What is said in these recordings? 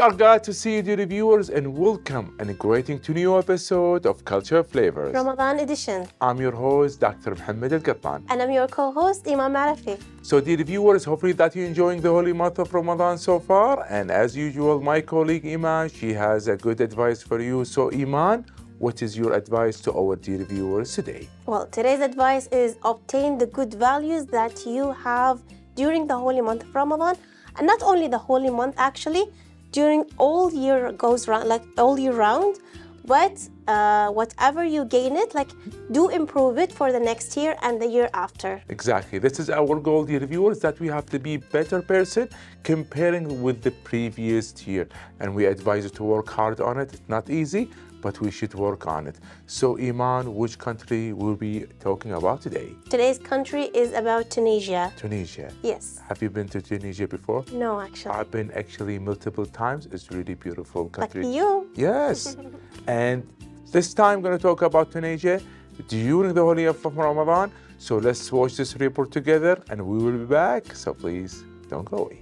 are glad to see you, dear viewers, and welcome and greeting to new episode of Culture Flavors Ramadan edition. I'm your host, Dr. Mohammad Al-Qattan. And I'm your co-host, Eman Marafie. So, dear viewers, hopefully that you're enjoying the holy month of Ramadan so far. And as usual, my colleague Eman, she has a good advice for you. So, Eman, what is your advice to our dear viewers today? Well, today's advice is obtain the good values that you have during the holy month of Ramadan. And not only the holy month, actually, during all year goes round, like all year round. But whatever you gain it, like do improve it for the next year and the year after. Exactly. This is our goal, dear viewers, that we have to be better person comparing with the previous year. And we advise you to work hard on it. It's not easy, but we should work on it. So, Eman, which country will we talking about today? Today's country is about Tunisia. Tunisia. Yes. Have you been to Tunisia before? No, actually. I've been actually multiple times. It's really beautiful country. Like you. Yes. And this time I'm going to talk about Tunisia during the holy month of Ramadan. So let's watch this report together and we will be back. So please don't go away.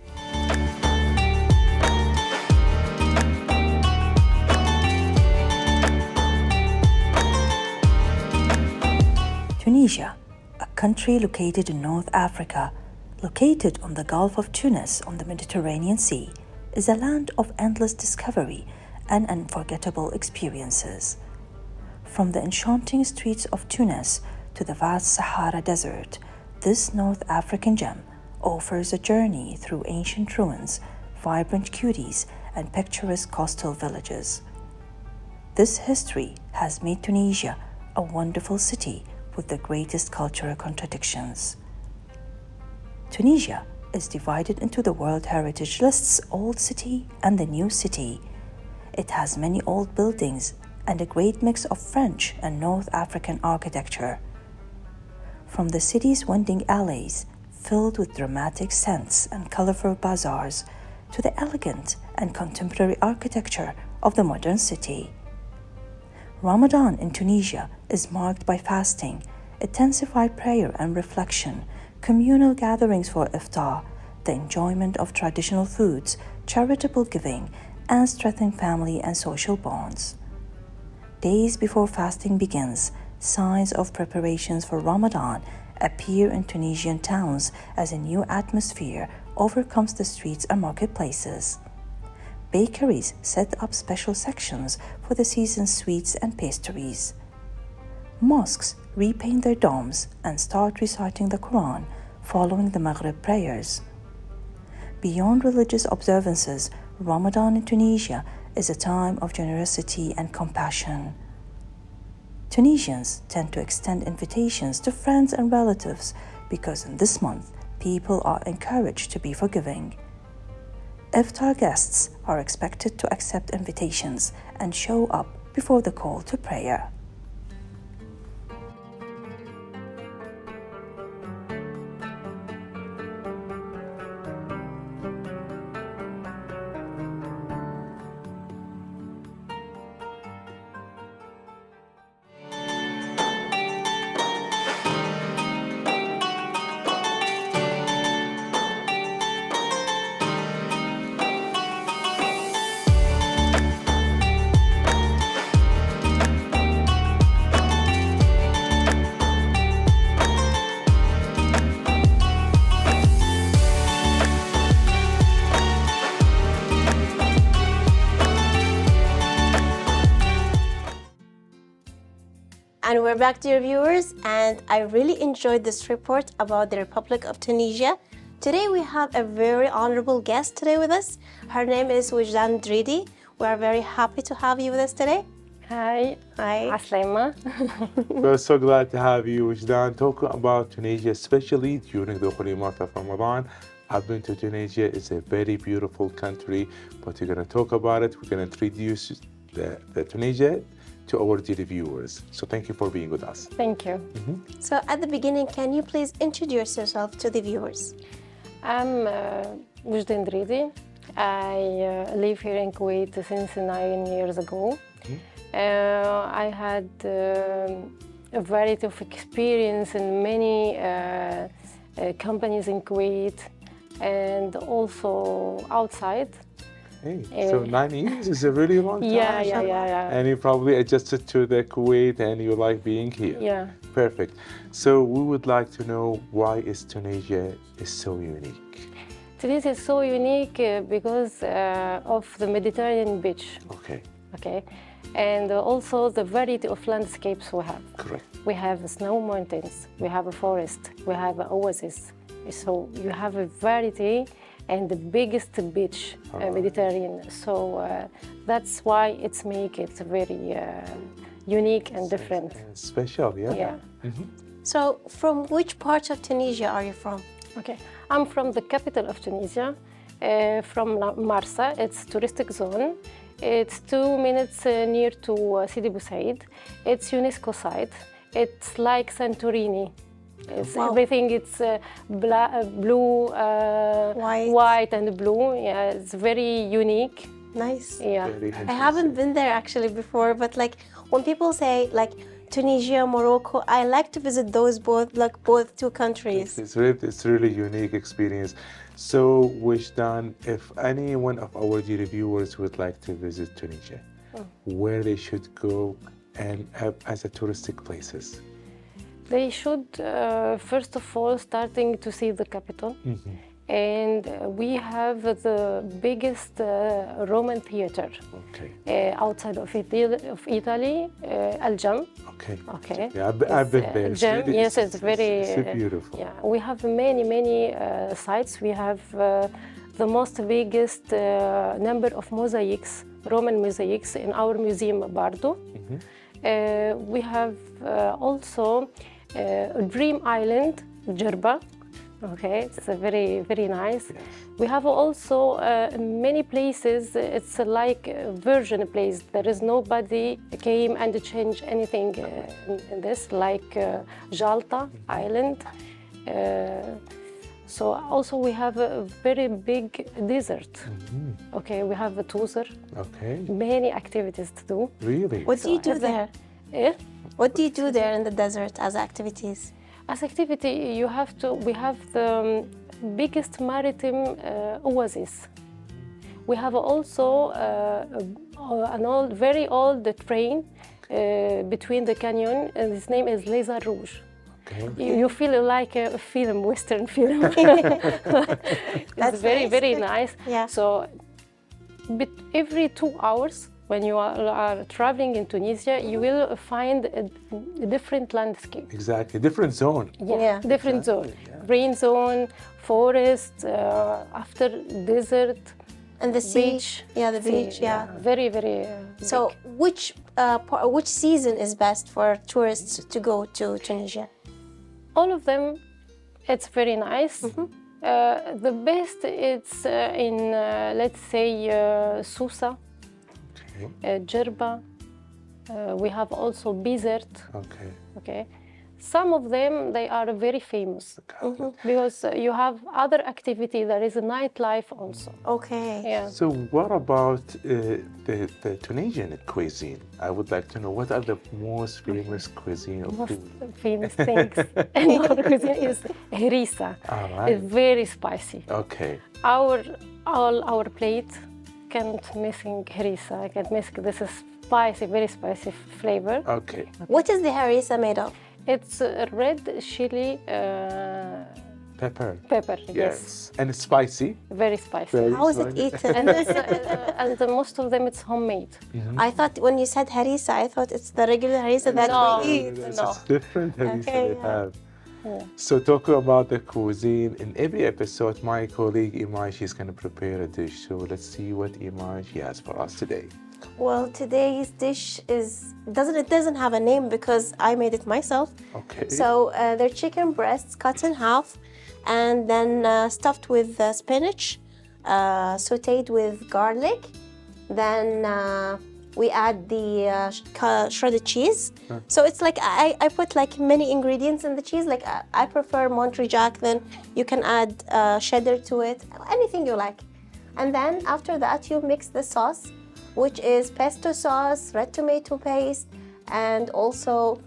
Tunisia, a country located in North Africa, located on the Gulf of Tunis on the Mediterranean Sea, is a land of endless discovery and unforgettable experiences. From the enchanting streets of Tunis to the vast Sahara Desert, this North African gem offers a journey through ancient ruins, vibrant cuties, and picturesque coastal villages. This history has made Tunisia a wonderful city with the greatest cultural contradictions. Tunisia is divided into the World Heritage List's Old City and the New City. It has many old buildings and a great mix of French and North African architecture. From the city's winding alleys, filled with dramatic scents and colorful bazaars, to the elegant and contemporary architecture of the modern city. Ramadan in Tunisia is marked by fasting, intensified prayer and reflection, communal gatherings for iftar, the enjoyment of traditional foods, charitable giving, and strengthening family and social bonds. Days before fasting begins, signs of preparations for Ramadan appear in Tunisian towns as a new atmosphere overcomes the streets and marketplaces. Bakeries set up special sections for the season's sweets and pastries. Mosques repaint their domes and start reciting the Quran following the Maghrib prayers. Beyond religious observances, Ramadan in Tunisia is a time of generosity and compassion. Tunisians tend to extend invitations to friends and relatives because in this month, people are encouraged to be forgiving. Iftar guests are expected to accept invitations and show up before the call to prayer. And we're back, dear viewers, and I really enjoyed this report about the Republic of Tunisia. Today we have a very honorable guest today with us. Her name is Wejdan Dridi. We are very happy to have you with us today. Hi. Hi. Aslema. We're so glad to have you, Wejdan, talking about Tunisia, especially during the holy month of Ramadan. I've been to Tunisia. It's a very beautiful country, but we're going to talk about it. We're going to introduce the Tunisia to our dear viewers. So thank you for being with us. Thank you. So at the beginning, can you please introduce yourself to the viewers? I'm Wejdan Dridi. I live here in Kuwait since 9 years ago. I had a variety of experience in many companies in Kuwait and also outside. Okay, so 9 years is a really long time. Yeah. And you probably adjusted to the Kuwait and you like being here. Yeah. Perfect. So we would like to know why is Tunisia is so unique? Tunisia is so unique because of the Mediterranean beach. Okay, Okay, and also the variety of landscapes we have. correct. We have snow mountains, we have a forest, we have an oasis. So you have a variety and the biggest beach, Mediterranean. So that's why it's make it very unique and different. Special, yeah. Yeah. So, from which part of Tunisia are you from? Okay, I'm from the capital of Tunisia, from Marsa. It's touristic zone. It's 2 minutes near to Sidi Bou Said. It's UNESCO site. It's like Santorini. It's Wow. everything. It's blue, white and blue. Yeah, it's very unique. Nice. Yeah. Very I haven't been there actually before, but like when people say like Tunisia, Morocco, I like to visit those both two countries. It's really unique experience. So, Wejdan, if any one of our dear viewers would like to visit Tunisia, where they should go and as a touristic places? They should first of all starting to see the capital. And we have the biggest Roman theater outside of Italy, Al-Jam. Okay. Yeah, I've been there. Jam, yes, it's very it's beautiful. Yeah, we have many sites. We have the most biggest number of mosaics, Roman mosaics, in our museum, Bardo. We have also Dream Island, Jerba. Okay, it's a very nice. Yes. We have also many places. It's like a virgin place. There is nobody came and changed anything in this, like Jalta Island. So also we have a very big desert. Okay, we have a Tuzar. Okay. Many activities to do. Really? What do you do there? Eh? What do you do there in the desert as activities? As activity, we have the biggest maritime oasis. We have also an very old train between the canyon, and its name is Les Rouge. Okay. You feel like a film, Western film. It's very nice. Yeah. So, every 2 hours, when you are traveling in Tunisia, you will find a different landscape. Exactly. Different zone. Yeah. Different zone. Rain zone, forest, after desert, And the sea. beach. Yeah, the beach. sea, Yeah. Very So, big. which season is best for tourists to go to Tunisia? All of them, it's very nice. The best it's in, let's say, Sousa, Jerba. We have also Bizerte. Okay. Some of them, they are very famous because you have other activity. There is a nightlife also. Okay. Yeah. So what about the Tunisian cuisine? I would like to know what are the most famous cuisine of Most food? famous things in our cuisine is harissa. All right. It's very spicy. Okay. Our plate can't missing harissa. Can't miss this is spicy, very spicy flavor. Okay. What is the harissa made of? It's red chili Pepper. pepper. Yes. And it's spicy. Very spicy. Very How is it spicy. eaten? And most of them it's homemade. I thought when you said harissa, I thought it's the regular harissa that No. we eat. It's different harissa Okay, they yeah. have. So talking about the cuisine, in every episode, my colleague Eman, she's going to prepare a dish. So let's see what Eman she has for us today. Well, today's dish doesn't have a name because I made it myself. Okay. So they're chicken breasts cut in half, and then stuffed with spinach, sautéed with garlic. Then we add the shredded cheese. So it's like I put like many ingredients in the cheese. Like I prefer Monterey Jack. Then you can add cheddar to it, anything you like. And then after that, you mix the sauce, which is pesto sauce, red tomato paste, and also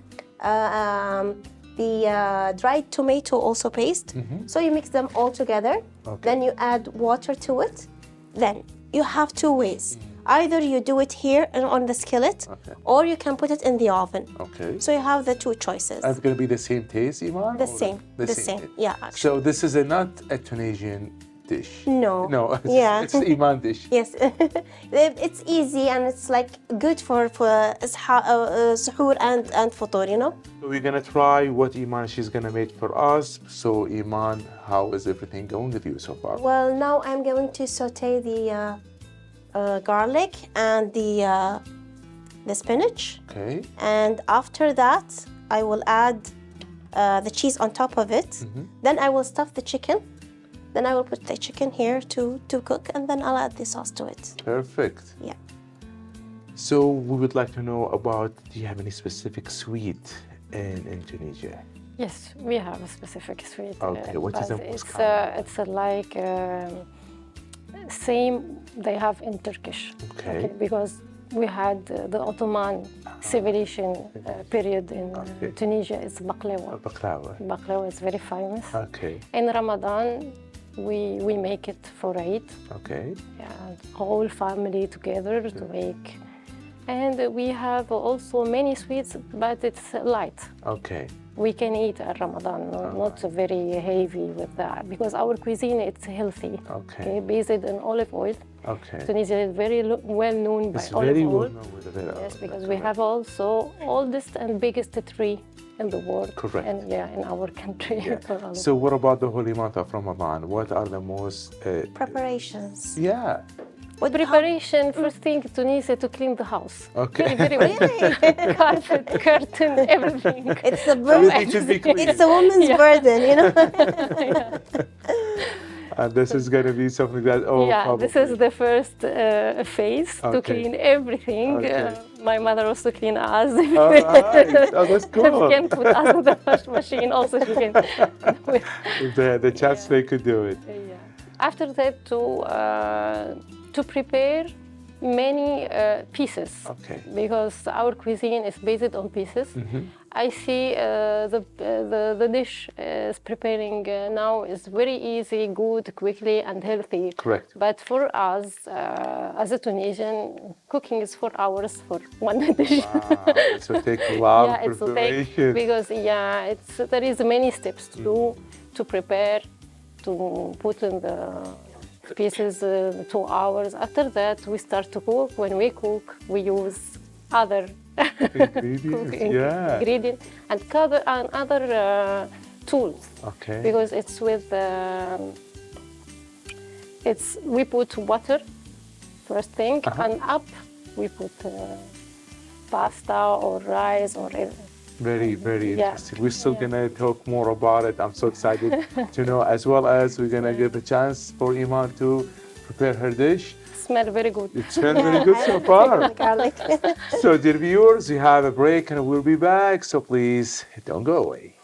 the dried tomato also paste. So you mix them all together. Okay. Then you add water to it. Then you have two ways. Either you do it here on the skillet, or you can put it in the oven. Okay. So you have the two choices. Is it going to be the same taste, Eman? The same. The same. taste? Yeah, actually. So this is not a Tunisian dish. No. No. Yeah. It's Eman dish. Yes. It's easy and it's like good for suhoor and futur, you know? So we're going to try what Eman she's going to make for us. So Eman, how is everything going with you so far? Well, now I'm going to saute the garlic and the spinach. Okay. And after that, I will add the cheese on top of it. Then I will stuff the chicken. Then I will put the chicken here to cook, and then I'll add the sauce to it. Perfect. Yeah. So we would like to know about, do you have any specific sweet in Tunisia? Yes, we have a specific sweet. Okay, what is the but most common? It's like same they have in Turkish. Okay. Because we had the Ottoman civilization period in Tunisia. It's baklava. Baklava. Baklava is very famous. Okay. In Ramadan, we make it for Eid. Okay. And whole family together to make. And we have also many sweets, but it's light. Okay. We can eat at Ramadan, not very heavy with that, because our cuisine it's healthy. Okay. Based on olive oil. Okay. Tunisia is very well known by It's olive very oil. well known with the Yes, because we have also oldest and biggest tree in the world. Correct. And in our country. for olive So what about the holy month of Ramadan? What are the most... Preparations. Yeah. What preparation, first thing, Tunisia to clean the house. Okay. Very well. Carpet, curtain, everything. It's a Everything should be clean. It's a woman's burden, you know. And this is going to be something that... This is the first phase to clean everything. Okay. My mother also clean us. All right. Oh, that's cool. She can put us in the wash machine. Also, she can do it. If the chefs, they could do it. Yeah. After that, to prepare many pieces. Okay. Because our cuisine is based on pieces. I see the dish is preparing now is very easy, good, quickly, and healthy. Correct. But for us, as a Tunisian, cooking is 4 hours for one dish. Wow. So take a lot of it will preparation. because there is many steps to do to prepare, to put in the pieces 2 hours. After that, we start to cook. When we cook, we use other Ingredients, ingredients and other tools. Okay. Because it's with we put water first thing, and up we put pasta or rice or Very, very interesting. We're still going to talk more about it. I'm so excited to know, as well as we're going to give a chance for Eman to prepare her dish. Smell very good. It smells very good so far. Garlic. So, dear viewers, we have a break and we'll be back. So please don't go away.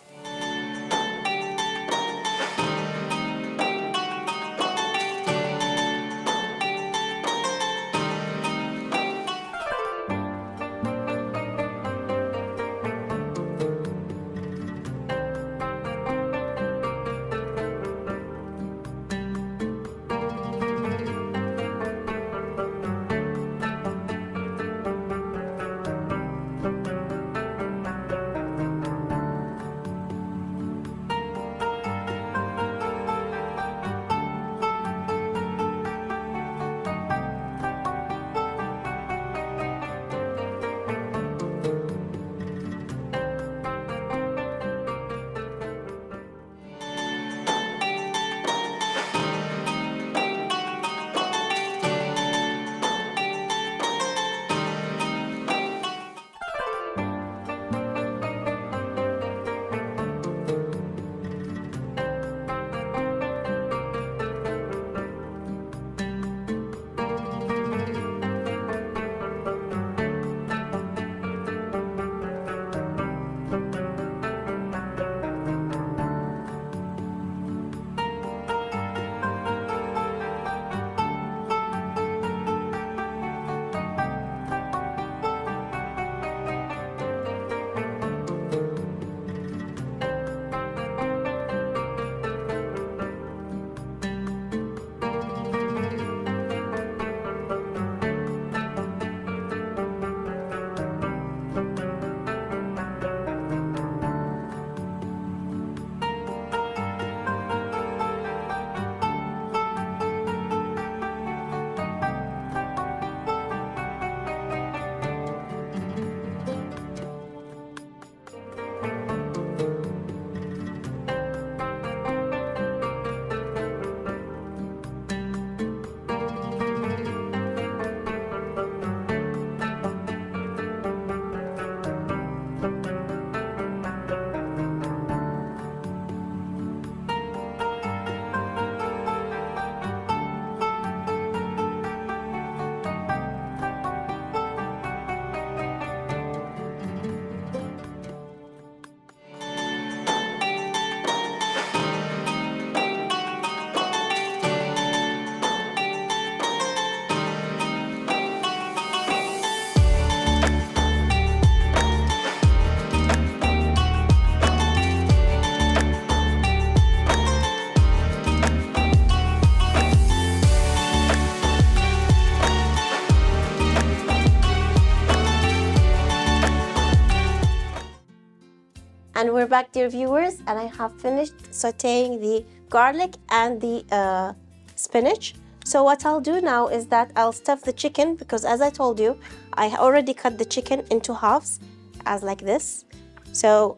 And we're back, dear viewers, and I have finished sautéing the garlic and the spinach. So what I'll do now is that I'll stuff the chicken, because as I told you, I already cut the chicken into halves, as like this. So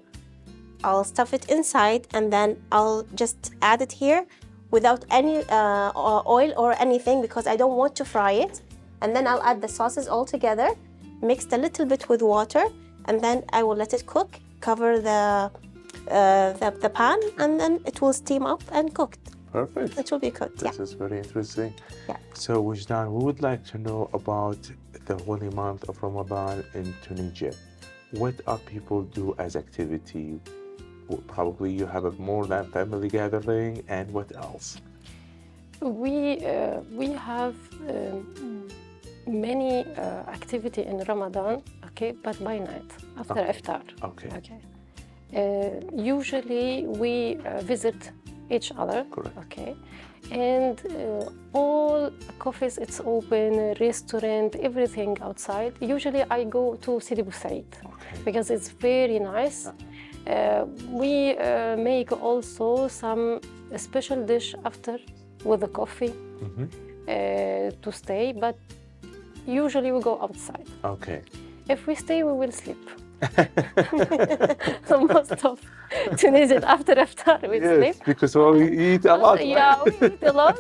I'll stuff it inside, and then I'll just add it here without any oil or anything, because I don't want to fry it. And then I'll add the sauces all together, mixed a little bit with water, and then I will let it cook, cover the pan, and then it will steam up and cooked. Perfect. It will be cooked, This is very interesting. Yeah. So, Wejdan, we would like to know about the holy month of Ramadan in Tunisia. What are people do as activity? Probably you have a more than family gathering, and what else? We have many activity in Ramadan, okay, but by night after iftar. Okay. Usually we visit each other. Correct. Okay, and all cafes it's open, restaurant, everything outside. Usually I go to Sidi Bou Said because it's very nice. We make also some special dish after with the coffee to stay, but usually we go outside. Okay. If we stay, we will sleep. So most of Tunisian after iftar we sleep. Because we eat a lot. Yeah, we eat a lot,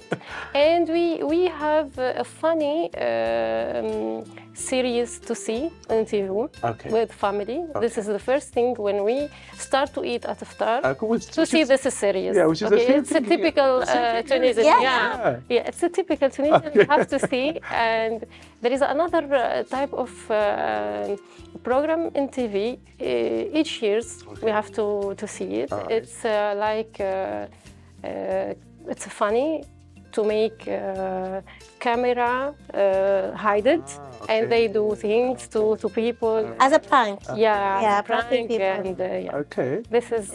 and we have a funny series to see on TV with family. This is the first thing when we start to eat at iftar to see this series. Yeah, which is it's a typical Tunisian. Yeah. It's a typical Tunisian. You have to see, and there is another type of program in TV. Each year we have to see it. It's like it's funny to make camera hide it, and they do things to people As a prank. Yeah, pranking people. and Okay. this is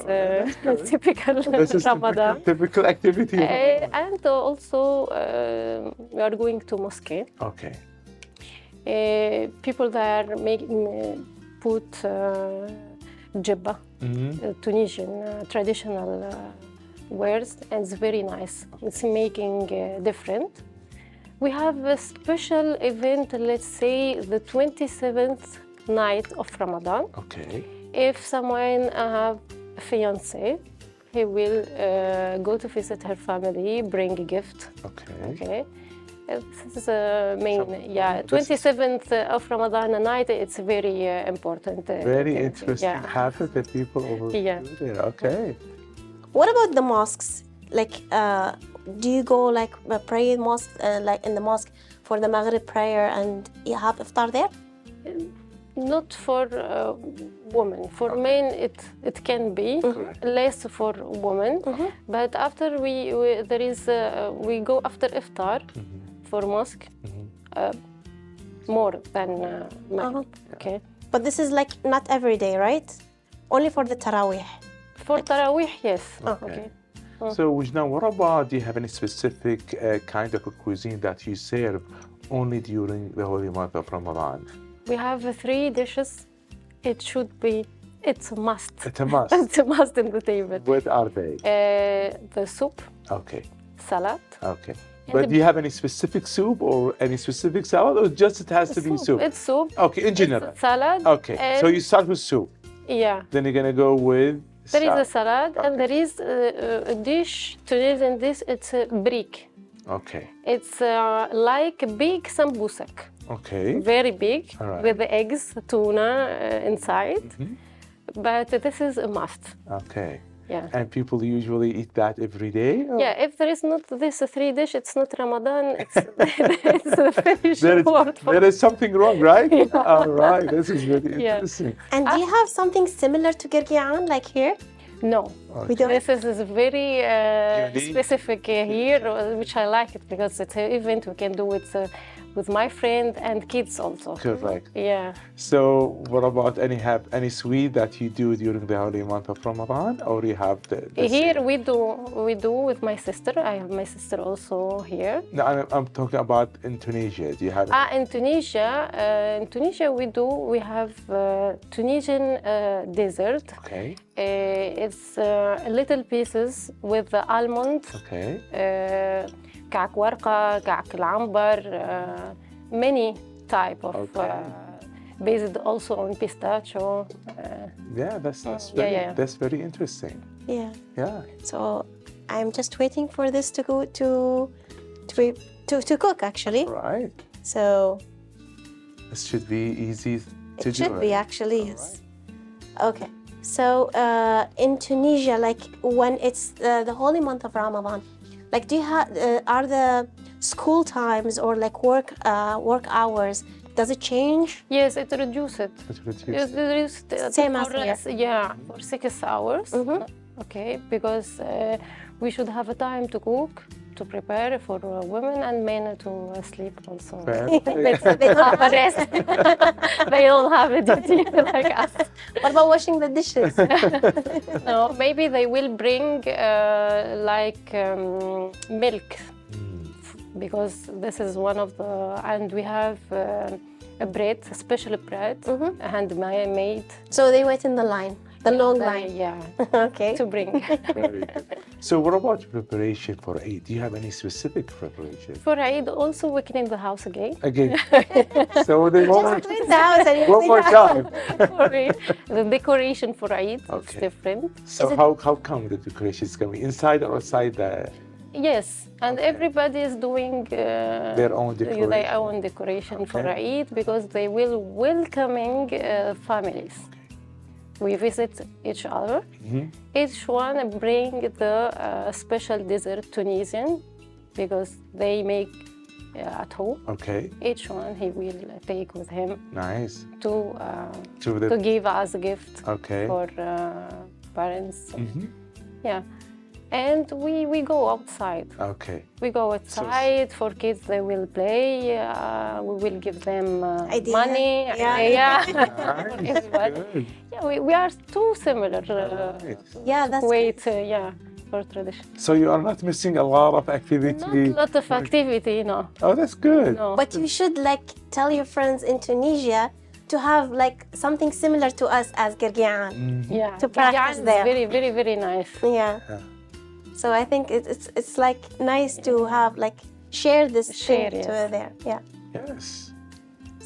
typical Ramadan. Typical activity. And also we are going to mosque. Okay. People there put jibba, Tunisian traditional wears, and it's very nice. It's making different. We have a special event, let's say the 27th night of Ramadan. Okay. If someone have a fiancé, he will go to visit her family, bring a gift. Okay. This is the main, 27th of Ramadan night, it's very important. Very interesting. Half of the people over there. Okay. What about the mosques? Like, do you go like pray in mosque, like in the mosque for the Maghrib prayer, and you have iftar there? Not for women. For men, it can be less for women. But after we go after iftar for mosque, more than men. Okay. But this is like not every day, right? Only for the Tarawih. For Tarawih, yes. Okay. So, Wejdan, what about, do you have any specific kind of a cuisine that you serve only during the holy month of Ramadan? We have 3 dishes. It's a must. It's a must. It's a must in the table. What are they? The soup. Okay. Salad. Okay. But do you have any specific soup or any specific salad, or just it has to be soup? It's soup. Okay, in general. It's salad. Okay, so you start with soup. Yeah. Then you're gonna go with. There is a salad, and there is a dish, Tunisian dish, it's a brick. Okay. It's like a big sambusak. Okay. Very big, with the eggs, tuna inside. But this is a must. Okay. Yeah. And people usually eat that every day? Or? Yeah, if there is not this 3 dish, it's not Ramadan, it's a finished word. There is something wrong, right? All right, this is really interesting. And do you have something similar to Girgian, like here? No. We don't. This is very specific here, which I like it because it's an event we can do it with my friend and kids also. Correct. Yeah. So, what about any sweet that you do during the holy month of Ramadan, or you have the Here same? we do with my sister. I have my sister also here. No, I'm talking about in Tunisia. Do you have? In Tunisia we have Tunisian dessert. Okay. It's little pieces with the almond. Okay. كعك ورقة, كعك العنبر, many type of based also on pistachio. Yeah, that's that's very interesting. Yeah. Yeah. So I'm just waiting for this to go to cook actually. Right. So This should be easy to it do. should be right? actually, yes. Okay. So in Tunisia, like when it's the holy month of Ramadan, like do you have are the school times or like work hours, does it change? Yes, it reduced it. It's reduced. It reduced Same as for here. yeah, for 6 hours. Okay, because we should have a time to cook, to prepare for women and men to sleep also. Perfect. They have a rest. They don't have a duty like us. What about washing the dishes? No, maybe they will bring milk, because this is one of the, and we have a bread, a special bread, handmade. So they wait in the line, the long line. Yeah, Okay. to bring. Very good. So, what about preparation for Eid? Do you have any specific preparation? For Eid, also we clean the house again. Again. So they want Clean the house and you one clean more the house. time. For Eid, the decoration for Eid is Okay. different. So how come the decoration is coming inside or outside the Yes, and everybody is doing their own decoration? their own decoration for Okay. Eid, because they will welcoming families. We visit each other. Each one bring the special dessert Tunisian, because they make at home. Okay. Each one he will take with him Nice. to the to give as a gift Okay. for parents. Yeah, and we go outside. Okay. We go outside for kids. They will play. We will give them Idea. money. Yeah. For everybody. Good. Yeah, we are too similar. Yeah, that's Wait, for tradition. So you are not missing a lot of activity. Not a lot of activity, no. Oh, that's good. No. But you should like tell your friends in Tunisia to have like something similar to us as Gergian. Yeah, To practice Guyana is there. very, very, very nice. Yeah. So I think it's like nice to have like share this Share, thing to yes. there. Yeah. Yes.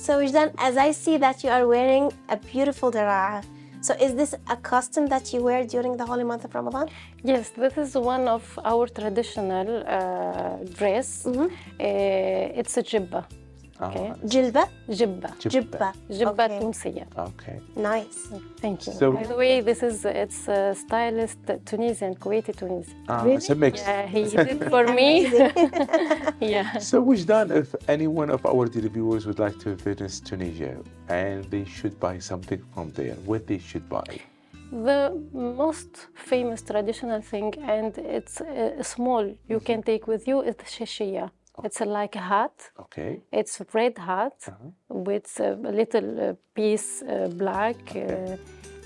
So Wejdan, as I see that you are wearing a beautiful dara'a, so is this a custom that you wear during the holy month of Ramadan? Yes, this is one of our traditional dress. It's a jibba. Okay. Jilba? Jibba. Jibba. Jibba Okay. Tunisia. Okay. Nice. Thank you. So- By the way, it's stylist Tunisian, Kuwaiti Tunisian. It's a mix. Yeah, he did it for me. Yeah. So, Wejdan, if any one of our viewers would like to visit Tunisia and they should buy something from there, what they should buy? The most famous traditional thing, and it's small, you can take with you, is the shashia. It's like a hat. Okay. It's a red hat with a little piece black.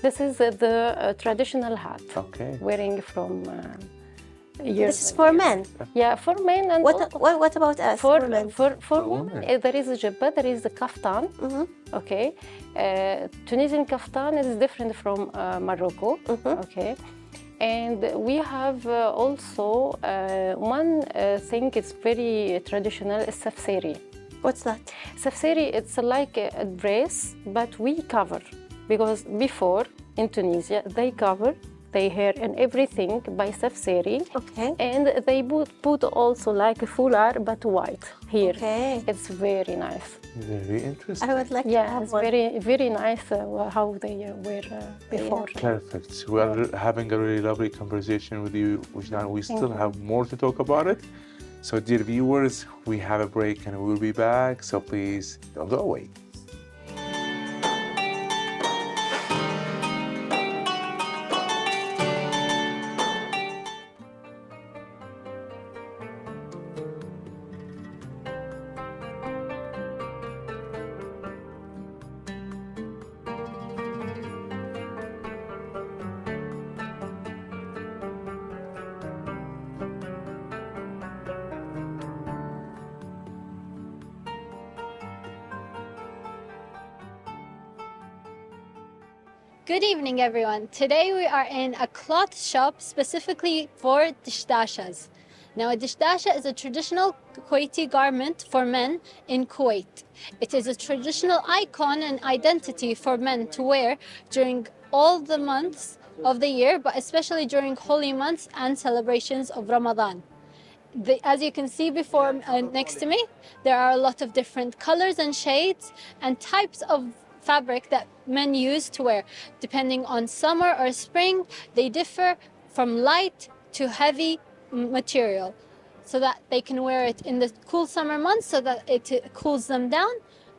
This is the traditional hat. Okay. Wearing from years. This is for men. Yeah, for men and also What about us? for men? for women. There is a jibba, there is the kaftan. Okay, Tunisian kaftan is different from Morocco. Okay. And we have also one thing it's very traditional is safsari. What's that? Safsari, it's like a dress, but we cover, because before in Tunisia they cover their hair and everything by safsari. Okay. And they put also like a foulard but white here. Okay. It's very nice. Very interesting. I would like to Yeah, have it's one. very, very nice how they were before. Perfect. We are having a really lovely conversation with you, Wejdan. We still have more to talk about it. So, dear viewers, we have a break and we'll be back. So, please don't go away. Good evening, everyone. Today we are in a cloth shop specifically for dishdashas. Now, a dishdasha is a traditional Kuwaiti garment for men in Kuwait. It is a traditional icon and identity for men to wear during all the months of the year, but especially during holy months and celebrations of Ramadan. As you can see before next to me, there are a lot of different colors and shades and types of fabric that men use to wear. Depending on summer or spring, they differ from light to heavy material so that they can wear it in the cool summer months so that it cools them down.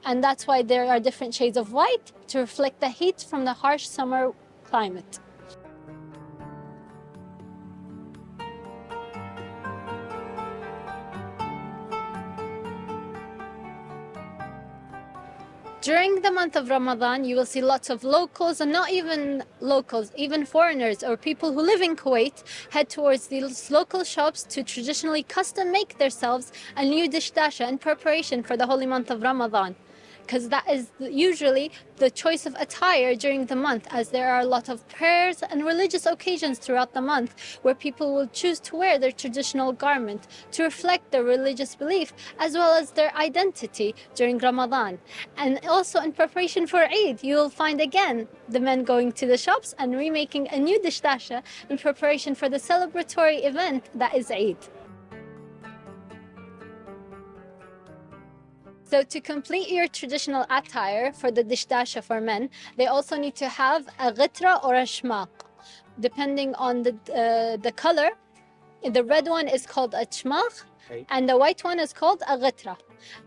And that's why there are different shades of white to reflect the heat from the harsh summer climate. During the month of Ramadan, you will see lots of locals, and not even locals, even foreigners or people who live in Kuwait head towards these local shops to traditionally custom make themselves a new dishdasha in preparation for the holy month of Ramadan. Because that is usually the choice of attire during the month, as there are a lot of prayers and religious occasions throughout the month where people will choose to wear their traditional garment to reflect their religious belief as well as their identity during Ramadan. And also in preparation for Eid, you will find again the men going to the shops and remaking a new dishdasha in preparation for the celebratory event that is Eid. So to complete your traditional attire for the dishdasha for men, they also need to have a ghitra or a shmaq. Depending on the color, the red one is called a shmaq and the white one is called a ghitra.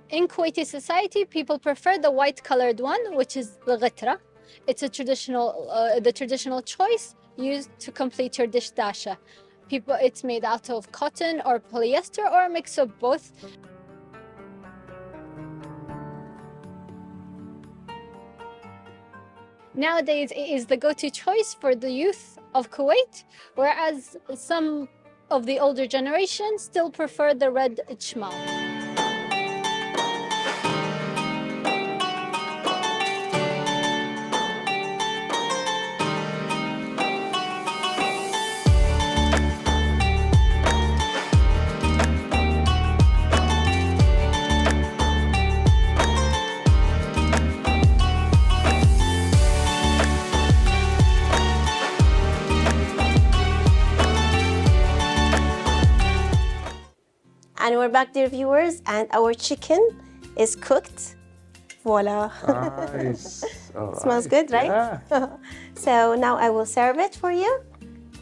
In Kuwaiti society, people prefer the white colored one, which is the ghitra. It's a the traditional choice used to complete your dishdasha. It's made out of cotton or polyester or a mix of both. Nowadays, it is the go-to choice for the youth of Kuwait, whereas some of the older generation still prefer the red shmaq. And we're back, dear viewers, and our chicken is cooked. Voila. Nice. All Smells right. good, right? Yeah. So now I will serve it for you.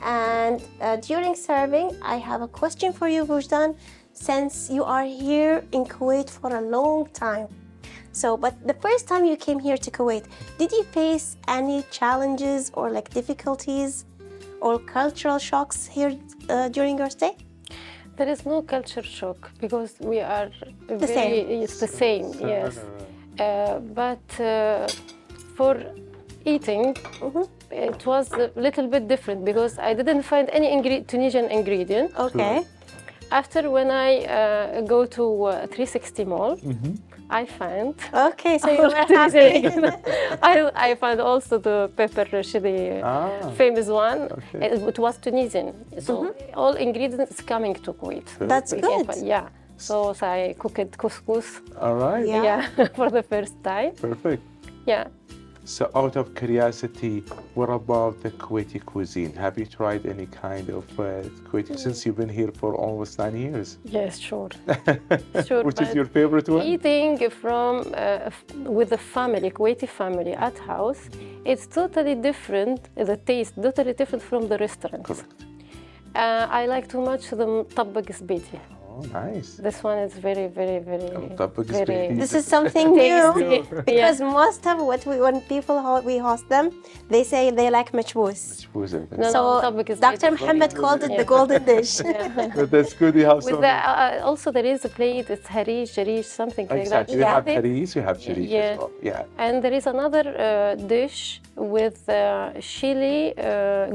And during serving, I have a question for you, Wejdan. Since you are here in Kuwait for a long time, but the first time you came here to Kuwait, did you face any challenges or like difficulties or cultural shocks here during your stay? There is no culture shock because we are same. It's the same, yes. But for eating, it was a little bit different because I didn't find any Tunisian ingredient. Okay. After when I go to 360 Mall, I find. Okay, so you were happy. I found also the pepper chili, famous one. Okay. It was Tunisian, so all ingredients coming to Kuwait. That's good. Yeah. So I cooked couscous. All right. Yeah, for the first time. Perfect. Yeah. So out of curiosity, what about the Kuwaiti cuisine? Have you tried any kind of Kuwaiti since you've been here for almost 9 years? Yes, sure. Sure. Which is your favorite one? Eating from with the family, Kuwaiti family at house, it's totally different. The taste totally different from the restaurants. Correct. I like too much the mطبق زبيدي. Oh, nice. This one is very, very, very. This is something new because most of when we host them, they say they like machbous. So Dr. Mohammed called it the golden dish. But that's good. You have some. Also, there is a plate. It's harish, jarish, something like that. You have harish, you have jarish as well. Yeah. And there is another dish with chili,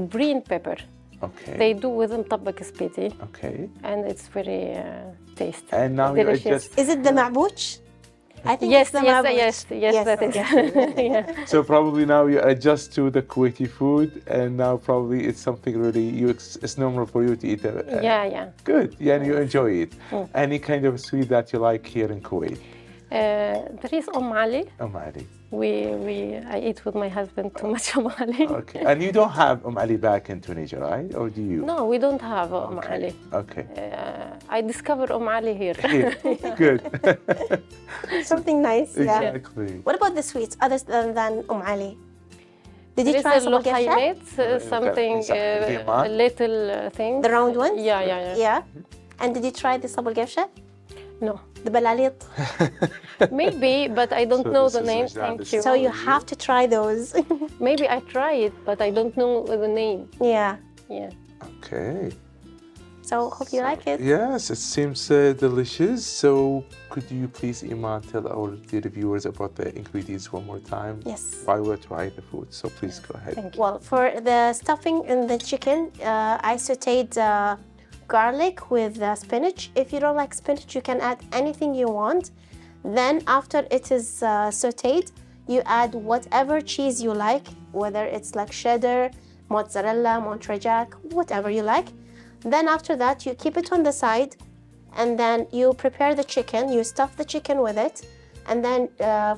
green pepper. Okay. They do with them طبق زبيدي. Okay. And it's very tasty. And now delicious. Is it the ma'bouch? I think Yes, it's the yes, marabouch. yes, that is. Yeah. So probably now you adjust to the Kuwaiti food, and now probably it's something really it's normal for you to eat. Yeah. Good. Yeah, and you enjoy it. Any kind of sweet that you like here in Kuwait? There is Ali. Ali. I eat with my husband too much Ali. Okay. And you don't have Ali back in Tunisia, right? Or do you? No, we don't have Ali. Okay. I discovered Ali here. Here. Good. Something nice, yeah. Exactly. What about the sweets other than Ali? Did you There try is a some lokhaimets, something, little thing. The round ones? Yeah. Yeah. And did you try the sabul gefsha? No. The balalit? Maybe, but I don't So know this the is name. Wejdan, Thank this you. is- So you have to try those. Maybe I try it, but I don't know the name. Yeah. Yeah. Okay. So hope you like it. Yes, it seems delicious. So could you please, Iman, tell our dear viewers about the ingredients one more time? Yes. While we're trying the food. So please go ahead. Thank you. Well, for the stuffing in the chicken, I sauteed garlic with spinach. If you don't like spinach, you can add anything you want. Then after it is sauteed, you add whatever cheese you like, whether it's like cheddar, mozzarella, Monterey-Jack, whatever you like. Then after that, you keep it on the side, and then you prepare the chicken. You stuff the chicken with it. And then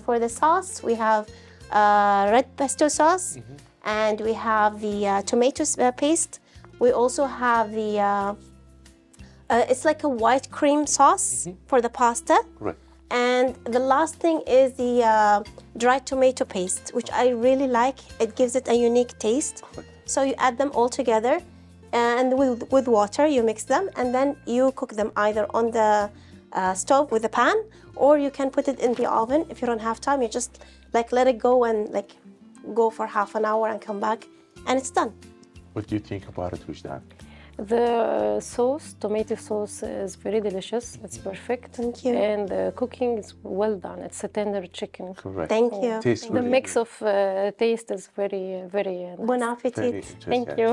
for the sauce, we have red pesto sauce, and we have the tomato paste. We also have the, it's like a white cream sauce for the pasta. Right. And the last thing is the dried tomato paste, which I really like. It gives it a unique taste. So you add them all together, and with water you mix them, and then you cook them either on the stove with a pan, or you can put it in the oven. If you don't have time, you just like let it go and like go for half an hour and come back, and it's done. What do you think about it, Wejdan? The sauce, tomato sauce, is very delicious. It's perfect. Thank you. And the cooking is well done. It's a tender chicken. Correct. Thank you. Tastes The really mix good. of taste is very, very nice. Bon Very appetit. interesting. Thank you.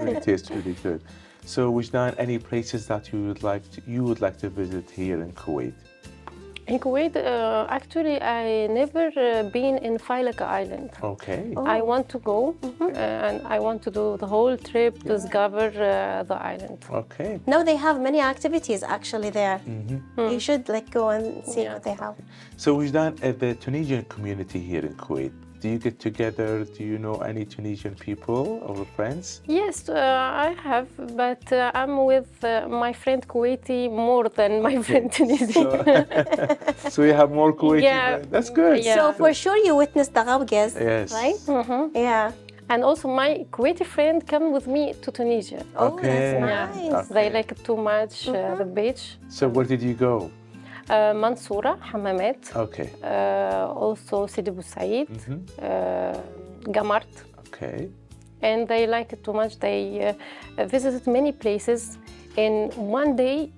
It tastes really good. So, Wejdan, any places that you would like to visit here in Kuwait? In Kuwait, actually, I never been in Failaka Island. Okay. I want to go, and I want to do the whole trip to discover the island. Okay. No, they have many activities actually there. You should like go and see what they have. So, Wejdan, the Tunisian community here in Kuwait, do you get together? Do you know any Tunisian people or friends? Yes, I have, but I'm with my friend Kuwaiti more than my friend Tunisian. So you have more Kuwaiti Yeah. friends. That's good. Yeah. So for sure you witnessed the ghabgas, Yes. right? Yeah. And also my Kuwaiti friend come with me to Tunisia. Okay. that's Yeah. nice. They like it too much, the beach. So where did you go? Mansoura, Hammamet, Okay. also Sidi Bou Said, Gamart. Okay. And they like it too much. They visited many places. In one day,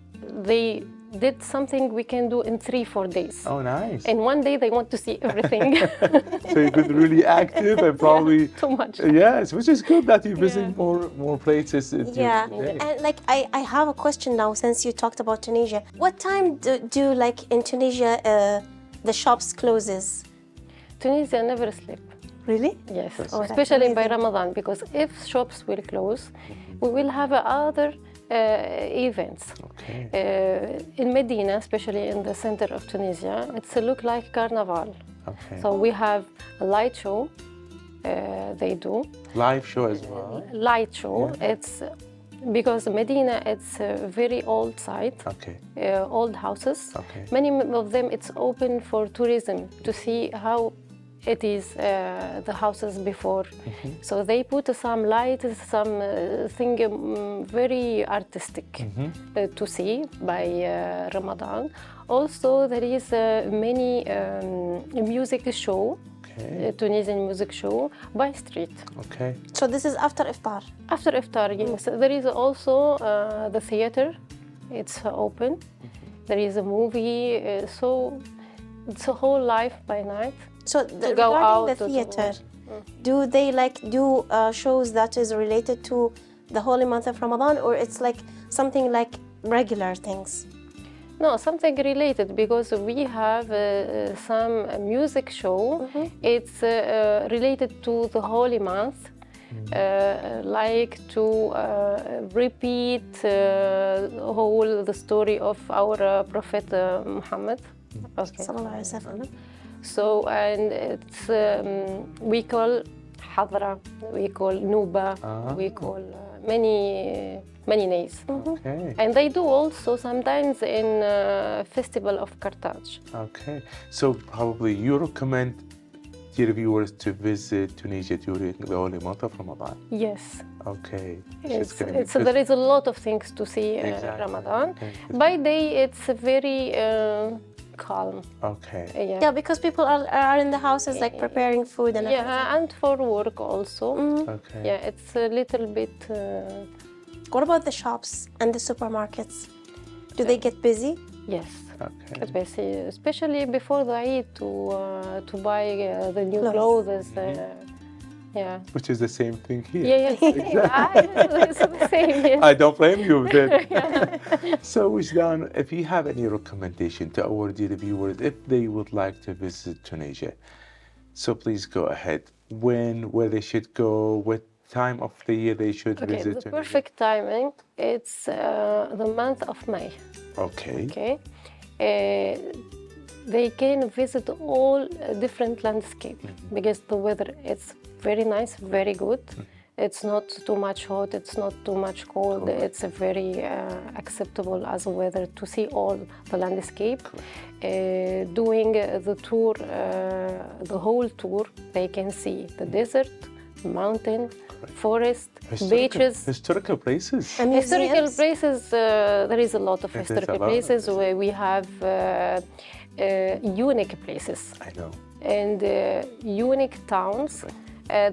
they did something we can do in 3-4 days. Oh, nice. In one day, they want to see everything. So you've been really active and probably Too much. Yes, which is good that you visit more places. During Yeah, the day. and like I have a question now since you talked about Tunisia. What time do like in Tunisia the shops closes? Tunisia never sleep. Really? Yes, Oh, that's especially by amazing. Ramadan, because if shops will close, we will have other events. Okay. In Medina, especially in the center of Tunisia, it's a look like carnival. Okay. So we have a light show. They do Live show as well. light show. It's because Medina, it's a very old site, Okay. old houses. Okay. Many of them it's open for tourism to see how it is the houses before. So they put some light, some thing very artistic to see by Ramadan. Also there is many music show, Okay. Tunisian music show by street. Okay. So this is after iftar. After iftar, yes. There is also the theater. It's open. There is a movie. So it's a whole life by night. So go regarding out the to theater, do they like do shows that is related to the holy month of Ramadan, or it's like something like regular things? No, something related because we have some music show. It's related to the holy month, like to repeat whole the story of our Prophet Muhammad. Okay. Sallallahu Alaihi Wasallam. So, and it's we call Hadra, we call Nuba, we call many names. Okay. And they do also sometimes in Festival of Carthage. Okay. So probably you recommend your viewers to visit Tunisia during the holy month of Ramadan. Yes. Okay. There is a lot of things to see in Ramadan. Okay. By day, it's very calm. Okay. Yeah, because people are in the houses like preparing food and everything. Yeah, and for work also. Okay. Yeah, it's a little bit. What about the shops and the supermarkets? Do they get busy? Yes. Okay. Especially before the Eid to buy the new clothes. Yeah. Which is the same thing here. Yeah. It's the same. Yes. I don't blame you then. So, Wejdan, if you have any recommendation to our dear viewers, if they would like to visit Tunisia, so please go ahead. When, where they should go, what time of the year they should visit The Tunisia? perfect timing, it's the month of May. Okay. They can visit all different landscape because the weather is very nice, very good. It's not too much hot, it's not too much cold. It's a very acceptable as a weather to see all the landscape. Doing the tour, the whole tour, they can see the desert, mountain, forest, beaches. Historical places. And Historical museums? places, there is a lot of There's historical a lot. places where we have unique places I know. and unique towns.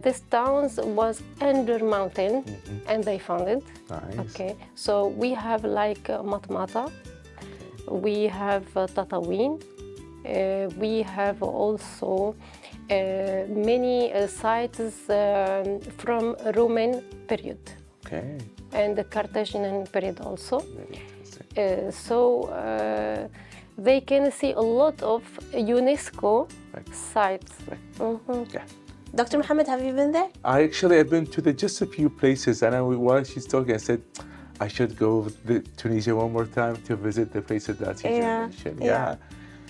This towns was under mountain and they found it. Nice. Okay, so we have like Matmata, we have Tatawin, we have also many sites from Roman period Okay. and the Carthaginian period also. Very interesting. So they can see a lot of UNESCO sites. Yeah. Dr. Mohammed, have you been there? I've been to just a few places, and while she's talking, I said I should go to Tunisia one more time to visit the places that she just mentioned. Yeah.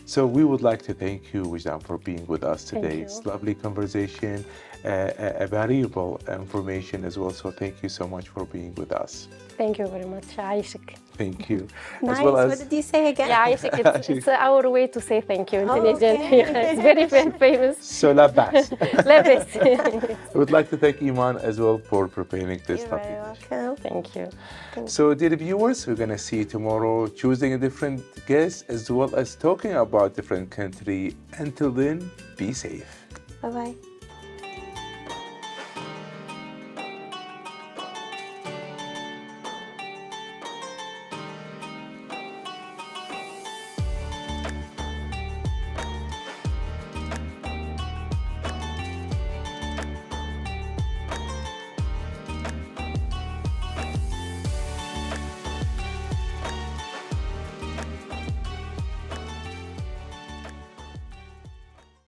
So we would like to thank you, Wejdan, for being with us today. Thank you. It's lovely conversation, valuable information as well. So thank you so much for being with us. Thank you very much. عايشك. Thank you. Nice. As well as What did you say again? Yeah, عايشك. It's our way to say thank you in Tunisian. okay. Yeah, it's very famous. so labas. Lebes. I would like to thank Eman as well for preparing this You're topic. very welcome. Thank you. So, dear viewers, we're going to see you tomorrow choosing a different guest as well as talking about different country. Until then, be safe. Bye-bye.